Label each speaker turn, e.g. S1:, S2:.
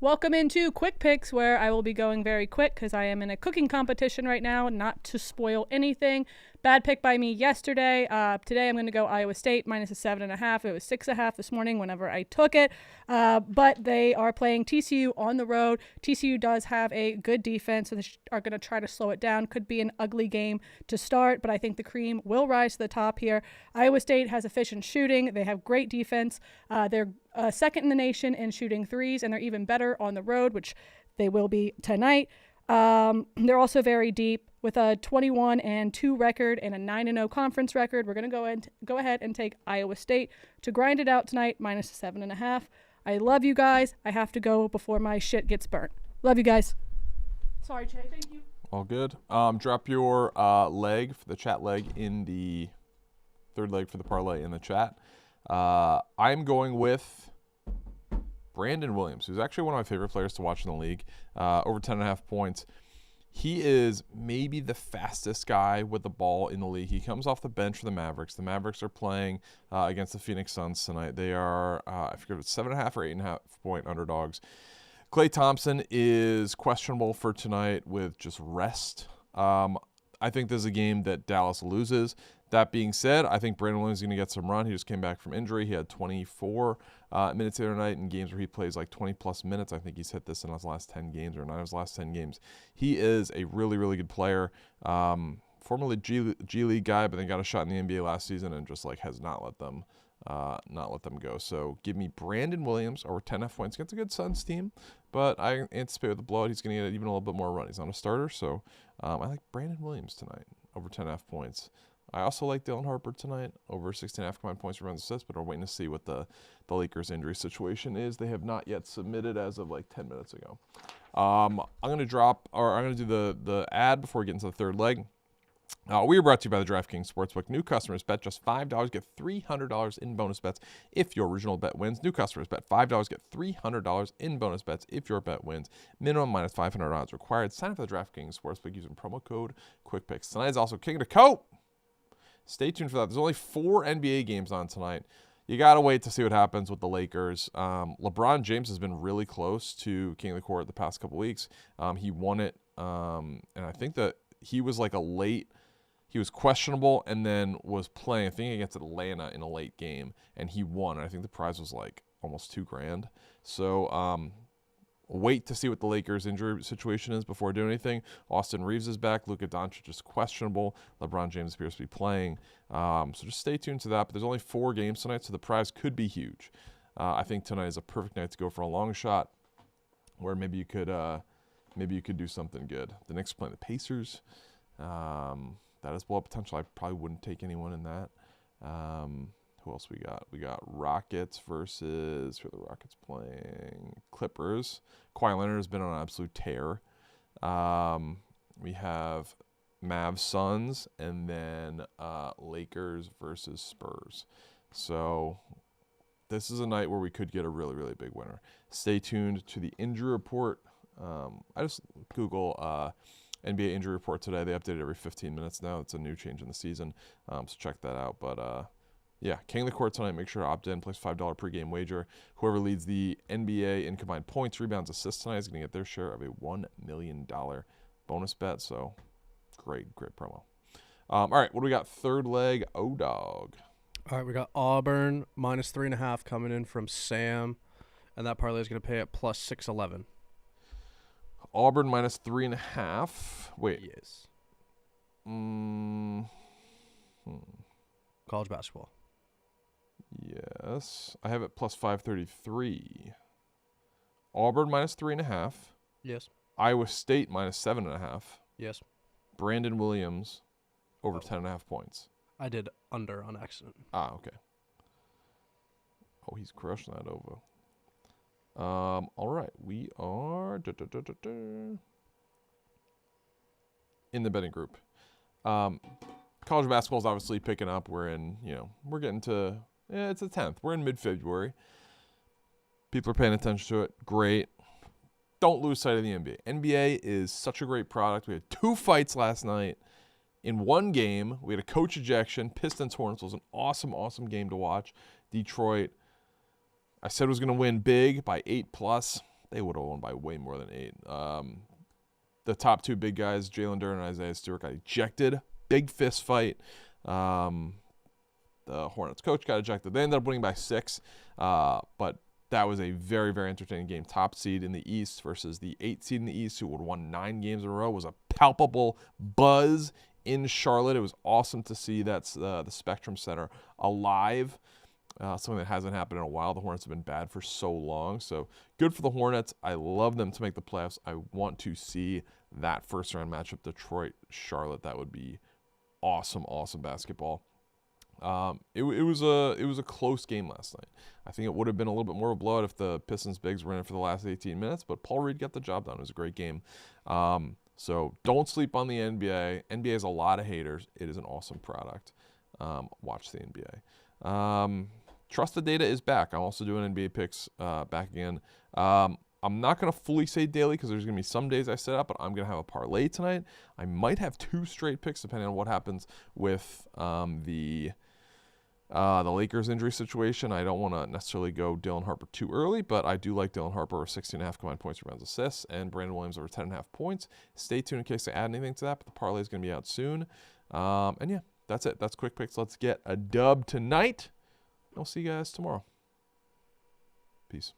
S1: Welcome into Quick Picks, where I will be going very quick because I am in a cooking competition right now, not to spoil anything. Bad pick by me yesterday. Today I'm going to go Iowa State minus a 7.5. It was 6.5 this morning whenever I took it. But they are playing TCU on the road. TCU does have a good defense, so they are going to try to slow it down. Could be an ugly game to start, but I think the cream will rise to the top here. Iowa State has efficient shooting. They have great defense. They're second in the nation in shooting threes, and they're even better on the road, which they will be tonight. They're also very deep with a 21-2 record and a 9-0 conference record. We're going to go ahead and take Iowa State to grind it out tonight, minus 7.5. I love you guys. I have to go before my shit gets burnt. Love you guys. Sorry, Che. Thank you.
S2: All good. Drop your leg for the chat leg in the third leg for the parlay in the chat. I'm going with Brandon Williams, who's actually one of my favorite players to watch in the league. Over 10.5 points. He is maybe the fastest guy with the ball in the league. He comes off the bench for the Mavericks. The Mavericks are playing against the Phoenix Suns tonight. They are, I forget if it's 7.5 or 8.5 point underdogs. Klay Thompson is questionable for tonight with just rest. I think this is a game that Dallas loses. That being said, I think Brandon Williams is going to get some run. He just came back from injury. He had 24 minutes the other night in games where he plays like 20-plus minutes. I think he's hit this in his last 10 games or 9 of his last 10 games. He is a really, really good player. Formerly G League guy, but then got a shot in the NBA last season and just like has not let them go. So give me Brandon Williams over 10.5 points against a good Suns team. But I anticipate with the blowout, he's going to get even a little bit more run. He's not a starter, so I like Brandon Williams tonight over 10.5 points. I also like Dylan Harper tonight over 16.5 combined points, rebounds, assists, but we're waiting to see what the Lakers injury situation is. They have not yet submitted as of like 10 minutes ago. I'm going to do the ad before we get into the third leg. We are brought to you by the DraftKings Sportsbook. New customers bet just $5, get $300 in bonus bets if your original bet wins. New customers bet $5, get $300 in bonus bets if your bet wins. Minimum minus 500 odds required. Sign up for the DraftKings Sportsbook using promo code QuickPicks. Tonight is also King of the Coat. Stay tuned for that. There's only 4 NBA games on tonight. You got to wait to see what happens with the Lakers. LeBron James has been really close to King of the Court the past couple weeks. He won it, and I think that he was like he was questionable and then was playing, I think against Atlanta in a late game, and he won. I think the prize was like almost $2,000. So wait to see what the Lakers injury situation is before doing anything. Austin Reeves is back. Luka Doncic is questionable. LeBron James appears to be playing. So just stay tuned to that. But there's only 4 games tonight, so the prize could be huge. I think tonight is a perfect night to go for a long shot where maybe you could do something good. The Knicks are playing the Pacers. That is blowout potential. I probably wouldn't take anyone in that. Who else we got? We got Rockets versus, who are the Rockets playing? Clippers. Kawhi Leonard has been on an absolute tear. We have Mavs Suns, and then Lakers versus Spurs. So this is a night where we could get a really, really big winner. Stay tuned to the injury report. I just Google NBA injury report today. They update it every 15 minutes now. It's a new change in the season, so check that out. But yeah, King of the Court tonight. Make sure to opt in. Place $5 pregame wager. Whoever leads the NBA in combined points, rebounds, assists tonight is going to get their share of a $1 million bonus bet. So great promo. All right, what do we got? Third leg, O-Dog.
S3: All right, we got Auburn minus 3.5 coming in from Sam, and that parlay is going to pay at plus 611.
S2: Auburn minus 3.5. Wait.
S3: Yes. College basketball.
S2: Yes. I have it plus 533. Auburn minus 3.5.
S3: Yes.
S2: Iowa State minus 7.5.
S3: Yes. Brandon
S2: Brandon Williams over 10.5 points.
S3: I did under on accident.
S2: Okay. Oh, he's crushing that over. All right. We are in the betting group. College basketball is obviously picking up. We're getting to, it's the 10th. We're in mid-February. People are paying attention to it. Great. Don't lose sight of the NBA. NBA is such a great product. We had 2 fights last night. In one game, we had a coach ejection. Pistons Hornets was an awesome, awesome game to watch. Detroit, I said was going to win big by 8+. they would have won by way more than 8. The top 2 big guys, Jalen Duren and Isaiah Stewart, got ejected. Big fist fight. The Hornets coach got ejected. They ended up winning by 6, but that was a very, very entertaining game. Top seed in the East versus the 8 seed in the East, who would have won 9 games in a row. It was a palpable buzz in Charlotte. It was awesome to see that's the Spectrum Center alive. Something that hasn't happened in a while. The Hornets have been bad for so long. So good for the Hornets. I love them to make the playoffs. I want to see that first round matchup, Detroit-Charlotte. That would be awesome, awesome basketball. It was a close game last night. I think it would have been a little bit more of a blowout if the Pistons bigs were in it for the last 18 minutes, but Paul Reed got the job done. It was a great game. So don't sleep on the NBA. NBA has a lot of haters. It is an awesome product. Watch the NBA. Trusted Data is back. I'm also doing NBA picks back again. I'm not going to fully say daily because there's going to be some days I set up, but I'm going to have a parlay tonight. I might have 2 straight picks depending on what happens with the Lakers injury situation. I don't want to necessarily go Dylan Harper too early, but I do like Dylan Harper over 16.5 combined points, rebounds, assists, and Brandon Williams over 10.5 points. Stay tuned in case I add anything to that, but the parlay is going to be out soon. And yeah, that's it. That's quick picks. Let's get a dub tonight. I'll see you guys tomorrow. Peace.